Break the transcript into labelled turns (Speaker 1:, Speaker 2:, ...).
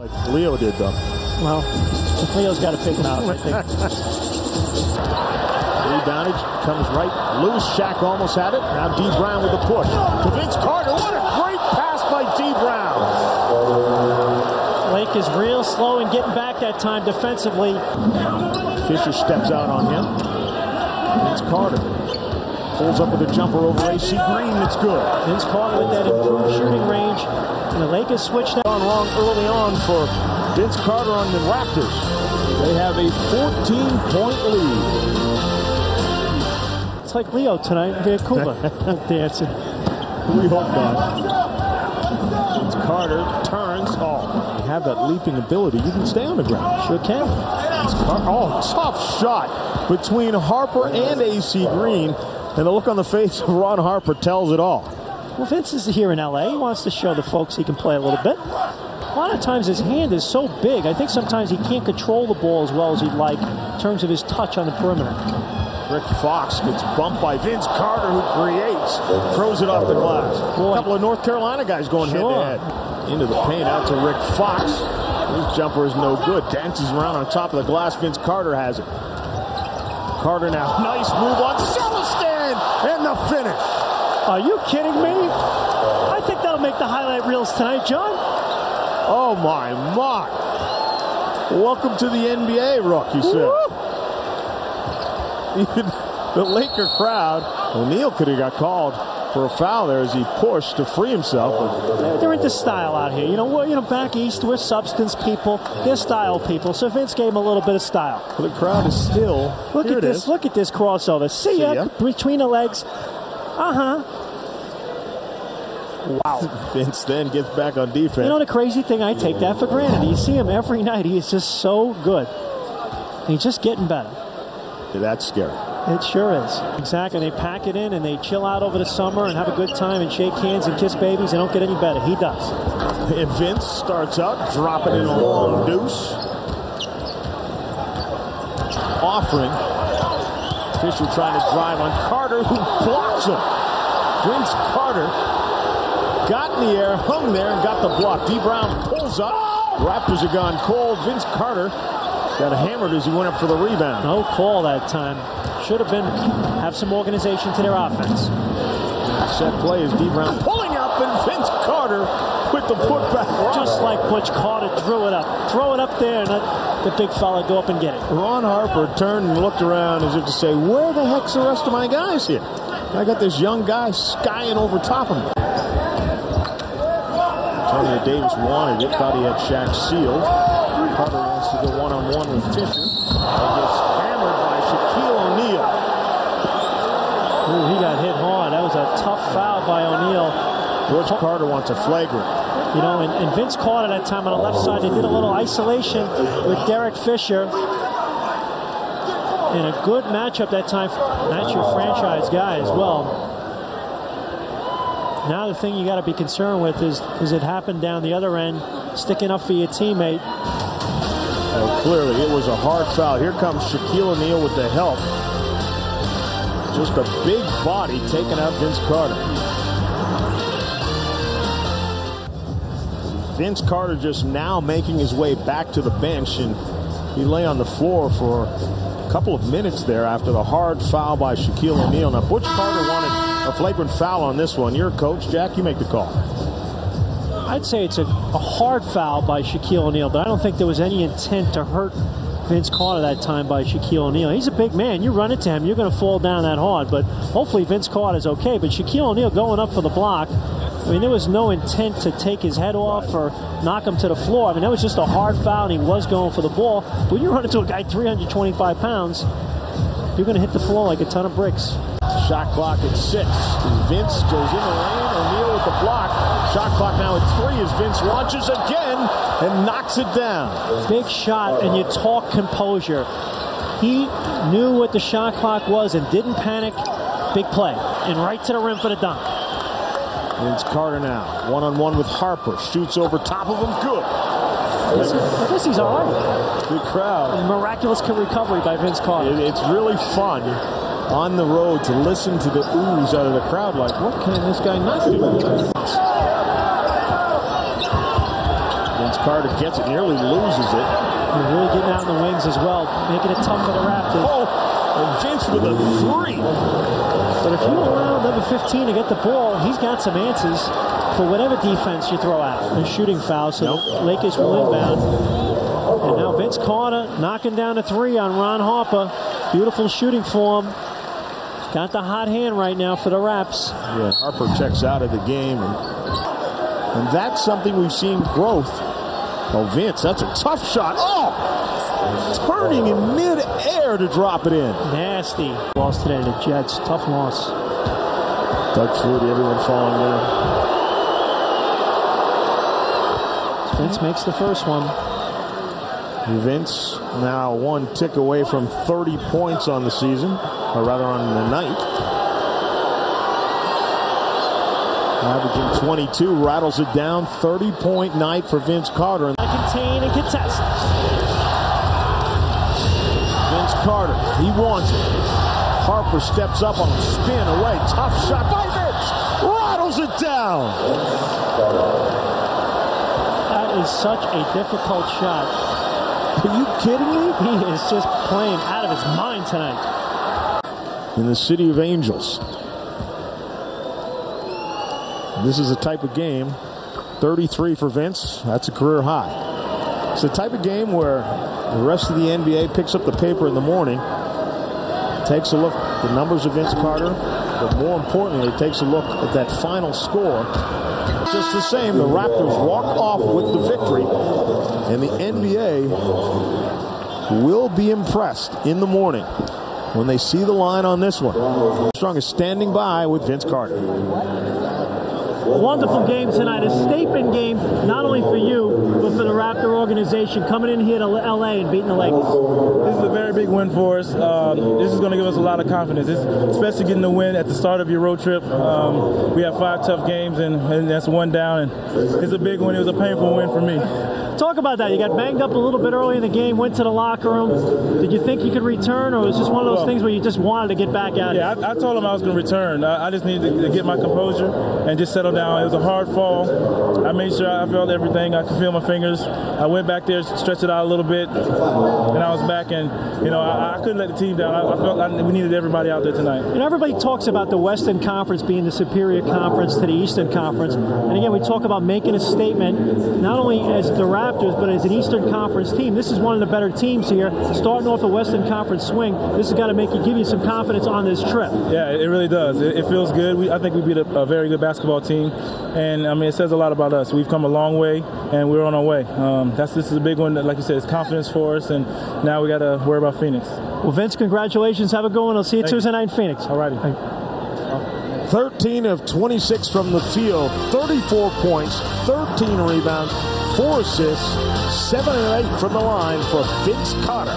Speaker 1: Like Leo did, though.
Speaker 2: Well, Leo's got to pick it up, I think.
Speaker 1: Reboundage comes right loose. Shaq almost had it. Now D. Brown with the push to Vince Carter. What a great pass by D. Brown.
Speaker 2: Lake is real slow in getting back that time defensively.
Speaker 1: Fisher steps out on him. Vince Carter pulls up with a jumper over AC Green. That's good.
Speaker 2: Vince Carter with that improved shooting range. And the Lakers switched that
Speaker 1: on wrong early on for Vince Carter on the Raptors. They have a 14-point lead.
Speaker 2: It's like Leo tonight in Vancouver dancing.
Speaker 1: We hope not. Vince Carter turns. Oh, you have that leaping ability. You can stay on the ground.
Speaker 2: Sure can.
Speaker 1: Oh, tough shot between Harper and AC Green. And the look on the face of Ron Harper tells it all.
Speaker 2: Well, Vince is here in LA. He wants to show the folks he can play a little bit. A lot of times his hand is so big, I think sometimes he can't control the ball as well as he'd like in terms of his touch on the perimeter.
Speaker 1: Rick Fox gets bumped by Vince Carter, who creates, throws it off the glass. Boy. A couple of North Carolina guys going head-to-head. Into the paint, out to Rick Fox. His jumper is no good. Dances around on top of the glass. Vince Carter has it. Carter now. Nice move on Celestin, and the finish.
Speaker 2: Are you kidding me? I think that'll make the highlight reels tonight, John.
Speaker 1: Oh, my. Welcome to the NBA, Rook, you said. Even the Laker crowd, O'Neal could have got called for a foul there as he pushed to free himself.
Speaker 2: They're into style out here. You know, back east, we're substance people. They're style people. So Vince gave him a little bit of style.
Speaker 1: Well, the crowd is still.
Speaker 2: Look at this. Look at this crossover. See ya. Between the legs. Wow.
Speaker 1: Vince then gets back on defense.
Speaker 2: You know the crazy thing? I take that for granted. You see him every night. He is just so good. He's just getting better.
Speaker 1: Yeah, that's scary.
Speaker 2: It sure is. Exactly. They pack it in and they chill out over the summer and have a good time and shake hands and kiss babies. They don't get any better. He does.
Speaker 1: And Vince starts out, dropping in a long deuce. Offering. Fisher trying to drive on Carter, who blocks him. Vince Carter got in the air, hung there, and got the block. D. Brown pulls up. Raptors have gone cold. Vince Carter got hammered as he went up for the rebound.
Speaker 2: No call that time. Should have been have some organization to their offense.
Speaker 1: Set play is D. Brown pulling up, and Vince Carter with the putback.
Speaker 2: Just like Butch Carter drew it up. Throw it up there and let the big fella go up and get it.
Speaker 1: Ron Harper turned and looked around as if to say, where the heck's the rest of my guys here? I got this young guy skying over top of me. Antonio Davis wanted it, thought he had Shaq sealed. Carter wants to go one-on-one with Fisher. And gets hammered by Shaquille O'Neal.
Speaker 2: Ooh, he got hit hard. That was a tough foul by O'Neal.
Speaker 1: Butch Carter wants a flagrant.
Speaker 2: You know, and Vince Carter that time on the left side, they did a little isolation with Derek Fisher. And a good matchup that time. That's your franchise guy as well. Now the thing you got to be concerned with is it happened down the other end, sticking up for your teammate.
Speaker 1: Well, clearly it was a hard foul. Here comes Shaquille O'Neal with the help. Just a big body taking out Vince Carter. Vince Carter just now making his way back to the bench, and he lay on the floor for a couple of minutes there after the hard foul by Shaquille O'Neal. Now, Butch Carter wanted a flagrant foul on this one. You're a coach, Jack. You make the call.
Speaker 2: I'd say it's a hard foul by Shaquille O'Neal, but I don't think there was any intent to hurt Vince Carter that time by Shaquille O'Neal. He's a big man. You run into him, you're going to fall down that hard. But hopefully Vince Carter's okay. But Shaquille O'Neal going up for the block, I mean, there was no intent to take his head off or knock him to the floor. I mean, that was just a hard foul, and he was going for the ball. But when you run into a guy 325 pounds, you're going to hit the floor like a ton of bricks.
Speaker 1: Shot clock at 6. Vince goes in the lane. O'Neal with the block. Shot clock now at 3 as Vince launches again and knocks it down.
Speaker 2: Big shot, and you talk composure. He knew what the shot clock was and didn't panic. Big play. And right to the rim for the dunk.
Speaker 1: Vince Carter now. One-on-one with Harper. Shoots over top of him. Good.
Speaker 2: I guess he's all right.
Speaker 1: Good crowd.
Speaker 2: A miraculous recovery by Vince Carter.
Speaker 1: It's really fun on the road to listen to the oohs out of the crowd like, what can this guy not do? Vince Carter gets it, nearly loses it.
Speaker 2: You're really getting out in the wings as well, making it tough for the Raptors.
Speaker 1: Oh, and Vince with a 3.
Speaker 2: But if you allow number 15 to get the ball, he's got some answers for whatever defense you throw out. A shooting foul, so the Lakers will inbound. And now Vince Carter knocking down a 3 on Ron Harper. Beautiful shooting form. Got the hot hand right now for the Raps.
Speaker 1: Yeah, Harper checks out of the game. And that's something we've seen growth. Oh, Vince, that's a tough shot. Oh! Turning in mid-air to drop it in.
Speaker 2: Nasty. Lost today to the Jets. Tough loss.
Speaker 1: Doug Flutie, everyone falling down.
Speaker 2: Vince makes the first one.
Speaker 1: Vince now one tick away from 30 points on the season, or rather on the night. Averaging 22, rattles it down. 30-point night for Vince Carter.
Speaker 2: Contain and contest.
Speaker 1: Vince Carter, he wants it. Harper steps up on a spin away. Tough shot by Vince. Rattles it down.
Speaker 2: That is such a difficult shot.
Speaker 1: Are you kidding me?
Speaker 2: He is just playing out of his mind tonight.
Speaker 1: In the City of Angels. This is a type of game. 33 for Vince. That's a career high. It's the type of game where the rest of the NBA picks up the paper in the morning, takes a look at the numbers of Vince Carter, but more importantly, takes a look at that final score. Just the same, the Raptors walk off with the victory, and the NBA will be impressed in the morning when they see the line on this one. Armstrong is standing by with Vince Carter.
Speaker 2: Wonderful game tonight, a statement game, not only for you, but for the Raptor organization, coming in here to LA and beating the Lakers.
Speaker 3: This is a very big win for us. This is going to give us a lot of confidence, especially getting the win at the start of your road trip. We have 5 tough games, and that's one down, and it's a big win. It was a painful win for me.
Speaker 2: Talk about that. You got banged up a little bit early in the game, went to the locker room. Did you think you could return, or was it just one of those things where you just wanted to get back out?
Speaker 3: Yeah, I told him I was going to return. I just needed to get my composure and just settle down. It was a hard fall. I made sure I felt everything. I could feel my fingers. I went back there, stretched it out a little bit, and I was back. And, I couldn't let the team down. I felt we needed everybody out there tonight.
Speaker 2: Everybody talks about the Western Conference being the superior conference to the Eastern Conference. And again, we talk about making a statement, not only as the Raptors, but as an Eastern Conference team. This is one of the better teams here. Starting off a Western Conference swing, this has got to give you some confidence on this trip.
Speaker 3: Yeah, it really does. It feels good. I think we beat a very good basketball team. And, it says a lot about us. We've come a long way, and we're on our way. This is a big one. Like you said, it's confidence for us, and now we got to worry about Phoenix.
Speaker 2: Well, Vince, congratulations. Have a good one. I'll see you Tuesday night in Phoenix.
Speaker 3: All righty.
Speaker 1: 13 of 26 from the field, 34 points, 13 rebounds, 4 assists, 7 and 8 from the line for Vince Carter.